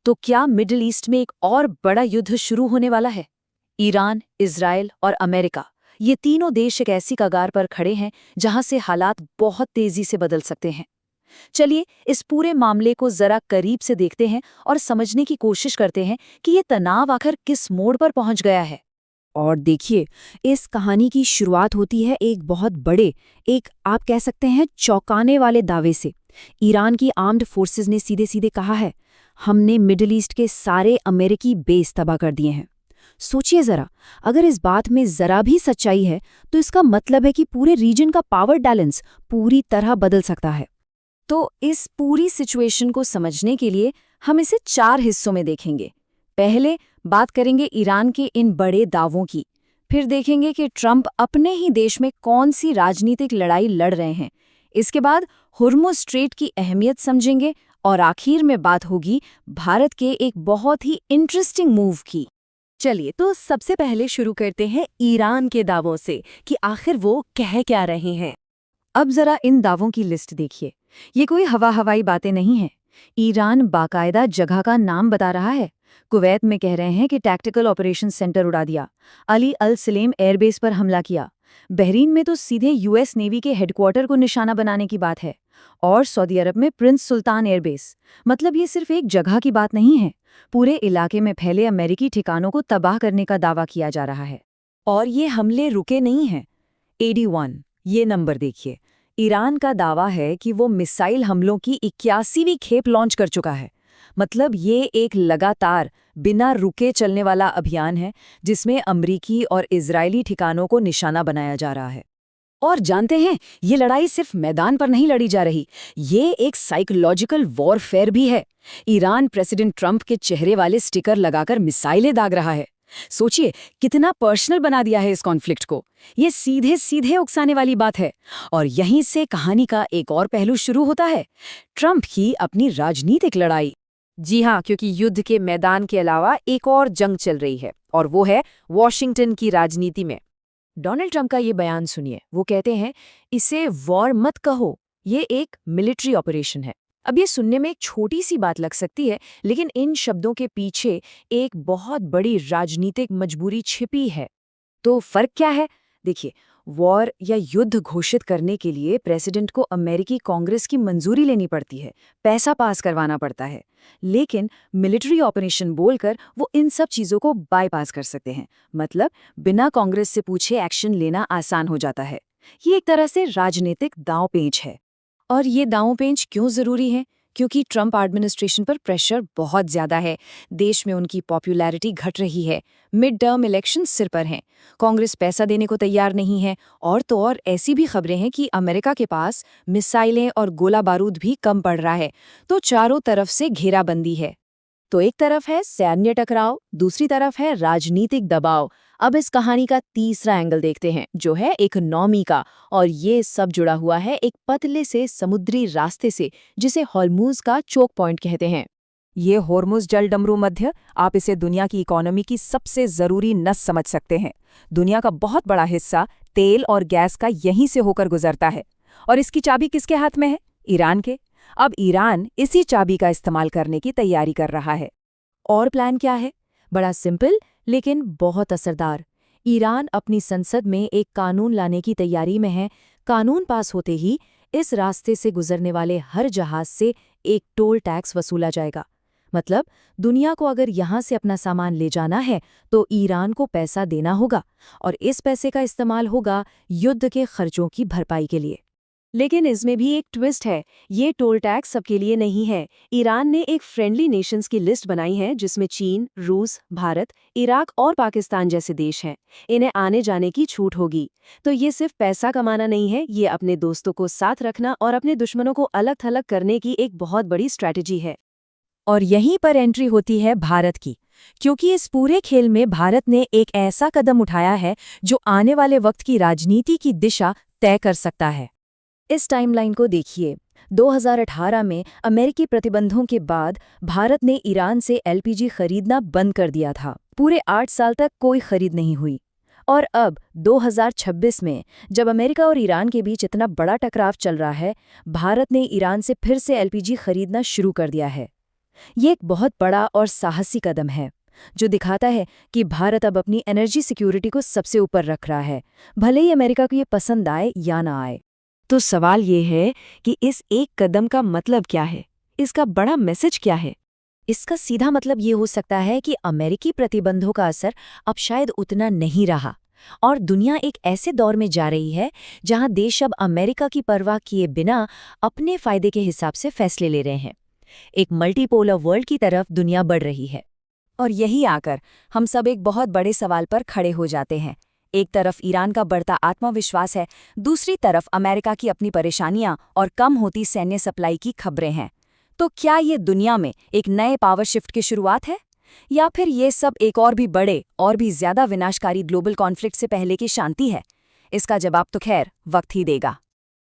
तो क्या middle east में एक और बड़ा युद्ध शुरू होने वाला है? ईरान, इजराइल और अमेरिका, ये तीनों देश एक ऐसी कगार पर खड़े हैं जहां से हालात बहुत तेजी से बदल सकते हैं। चलिए इस पूरे मामले को जरा करीब से देखते हैं और समझने की कोशिश करते हैं कि ये तनाव आखिर किस मोड़ पर पहुंच गया है। और देखिए, इस कहानी की शुरुआत होती है एक बहुत बड़े, एक आप कह सकते हैं चौंकाने वाले दावे से। ईरान की आर्म्ड फोर्सेस ने सीधे सीधे कहा है, हमने मिडिल ईस्ट के सारे अमेरिकी बेस तबाह कर दिए हैं। सोचिए जरा, अगर इस बात में जरा भी सच्चाई है तो इसका मतलब है कि पूरे रीजन का पावर बैलेंस पूरी तरह बदल सकता है। तो इस पूरी सिचुएशन को समझने के लिए हम इसे 4 हिस्सों में देखेंगे। पहले बात करेंगे ईरान के इन बड़े दावों की, फिर देखेंगे कि ट्रंप अपने ही देश में कौन सी राजनीतिक लड़ाई लड़ रहे हैं, इसके बाद हुर्मुज़ स्ट्रेट की अहमियत समझेंगे और आखिर में बात होगी भारत के एक बहुत ही इंटरेस्टिंग मूव की। चलिए तो सबसे पहले शुरू करते हैं ईरान के दावों से कि आखिर वो कह क्या रहे हैं। अब जरा इन दावों की लिस्ट देखिए। ये कोई हवाई बातें नहीं हैं। ईरान बाकायदा जगह का नाम बता रहा है। कुवैत में कह रहे हैं कि टैक्टिकल ऑपरेशन सेंटर उड़ा दिया, अली अल सलेम एयरबेस पर हमला किया। बहरीन में तो सीधे यूएस नेवी के हेडक्वार्टर को निशाना बनाने की बात है। और सऊदी अरब में प्रिंस सुल्तान एयरबेस। मतलब ये सिर्फ एक जगह की बात नहीं है, पूरे इलाके में फैले अमेरिकी ठिकानों को तबाह करने का दावा किया जा रहा है। और ये हमले रुके नहीं हैं। 81 ये नंबर देखिए। ईरान का दावा है कि वो मिसाइल हमलों की 81वीं खेप लॉन्च कर चुका है। मतलब ये एक लगातार बिना रुके चलने वाला अभियान है जिसमें अमरीकी और इजरायली ठिकानों को निशाना बनाया जा रहा है। और जानते हैं, ये लड़ाई सिर्फ मैदान पर नहीं लड़ी जा रही, ये एक साइकोलॉजिकल वॉरफेयर भी है। ईरान प्रेसिडेंट ट्रंप के चेहरे वाले स्टिकर लगाकर मिसाइलें दाग रहा है। सोचिए कितना पर्सनल बना दिया है इस कॉन्फ्लिक्ट को। ये सीधे सीधे उकसाने वाली बात है। और यहीं से कहानी का एक और पहलू शुरू होता है, ट्रंप की अपनी राजनीतिक लड़ाई। जी हाँ, क्योंकि युद्ध के मैदान के अलावा एक और जंग चल रही है और वो है वॉशिंगटन की राजनीति में। डोनाल्ड ट्रंप का ये बयान सुनिए। वो कहते हैं, इसे वॉर मत कहो, ये एक मिलिट्री ऑपरेशन है। अब ये सुनने में एक छोटी सी बात लग सकती है, लेकिन इन शब्दों के पीछे एक बहुत बड़ी राजनीतिक मजबूरी छिपी है। तो फर्क क्या है? देखिए, वॉर या युद्ध घोषित करने के लिए प्रेसिडेंट को अमेरिकी कांग्रेस की मंजूरी लेनी पड़ती है, पैसा पास करवाना पड़ता है। लेकिन मिलिट्री ऑपरेशन बोलकर वो इन सब चीज़ों को बाईपास कर सकते हैं। मतलब बिना कांग्रेस से पूछे एक्शन लेना आसान हो जाता है। ये एक तरह से राजनीतिक दांव-पेंच है। और ये दांव-पेंच क्यों ज़रूरी है? क्योंकि ट्रंप एडमिनिस्ट्रेशन पर प्रेशर बहुत ज़्यादा है। देश में उनकी पॉपुलैरिटी घट रही है। मिड टर्म इलेक्शन सिर पर हैं। कांग्रेस पैसा देने को तैयार नहीं है। और तो और ऐसी भी खबरें हैं कि अमेरिका के पास मिसाइलें और गोला बारूद भी कम पड़ रहा है। तो चारों तरफ से घेराबंदी है। तो एक तरफ है सैन्य टकराव, दूसरी तरफ है राजनीतिक दबाव। अब इस कहानी का तीसरा एंगल देखते हैं, जो है इकोनॉमी का। और ये सब जुड़ा हुआ है एक पतले से समुद्री रास्ते से, जिसे हॉर्मुज़ का चोक पॉइंट कहते हैं। ये हॉर्मुज़ जल डमरू मध्य, आप इसे दुनिया की इकोनॉमी की सबसे ज़रूरी नस समझ सकते हैं। दुनिया का बहुत बड़ा हिस्सा तेल और गैस का यहीं से होकर गुजरता है। और इसकी चाबी किसके हाथ में है? ईरान के। अब ईरान इसी चाबी का इस्तेमाल करने की तैयारी कर रहा है। और प्लान क्या है? बड़ा सिंपल लेकिन बहुत असरदार। ईरान अपनी संसद में एक कानून लाने की तैयारी में है। कानून पास होते ही इस रास्ते से गुजरने वाले हर जहाज से एक टोल टैक्स वसूला जाएगा। मतलब दुनिया को अगर यहाँ से अपना सामान ले जाना है तो ईरान को पैसा देना होगा, और इस पैसे का इस्तेमाल होगा युद्ध के खर्चों की भरपाई के लिए। लेकिन इसमें भी एक ट्विस्ट है। ये टोल टैक्स सबके लिए नहीं है। ईरान ने एक फ्रेंडली नेशंस की लिस्ट बनाई है जिसमें चीन, रूस, भारत, इराक और पाकिस्तान जैसे देश हैं। इन्हें आने जाने की छूट होगी। तो ये सिर्फ पैसा कमाना नहीं है, ये अपने दोस्तों को साथ रखना और अपने दुश्मनों को अलग थलग करने की एक बहुत बड़ी स्ट्रैटेजी है। और यहीं पर एंट्री होती है भारत की, क्योंकि इस पूरे खेल में भारत ने एक ऐसा कदम उठाया है जो आने वाले वक्त की राजनीति की दिशा तय कर सकता है। इस टाइमलाइन को देखिए। 2018 में अमेरिकी प्रतिबंधों के बाद भारत ने ईरान से एलपीजी खरीदना बंद कर दिया था। पूरे 8 साल तक कोई खरीद नहीं हुई। और अब 2026 में जब अमेरिका और ईरान के बीच इतना बड़ा टकराव चल रहा है, भारत ने ईरान से फिर से एलपीजी खरीदना शुरू कर दिया है। ये एक बहुत बड़ा और साहसी कदम है जो दिखाता है कि भारत अब अपनी एनर्जी सिक्योरिटी को सबसे ऊपर रख रहा है, भले ही अमेरिका को ये पसंद आए या ना आए। तो सवाल ये है कि इस एक कदम का मतलब क्या है? इसका बड़ा मैसेज क्या है? इसका सीधा मतलब ये हो सकता है कि अमेरिकी प्रतिबंधों का असर अब शायद उतना नहीं रहा और दुनिया एक ऐसे दौर में जा रही है जहां देश अब अमेरिका की परवाह किए बिना अपने फायदे के हिसाब से फैसले ले रहे हैं। एक मल्टीपोलर वर्ल्ड की तरफ दुनिया बढ़ रही है। और यही आकर हम सब एक बहुत बड़े सवाल पर खड़े हो जाते हैं। एक तरफ ईरान का बढ़ता आत्मविश्वास है, दूसरी तरफ अमेरिका की अपनी परेशानियां और कम होती सैन्य सप्लाई की खबरें हैं। तो क्या ये दुनिया में एक नए पावर शिफ्ट की शुरुआत है, या फिर ये सब एक और भी बड़े और भी ज्यादा विनाशकारी ग्लोबल कॉन्फ्लिक्ट से पहले की शांति है? इसका जवाब तो खैर वक्त ही देगा।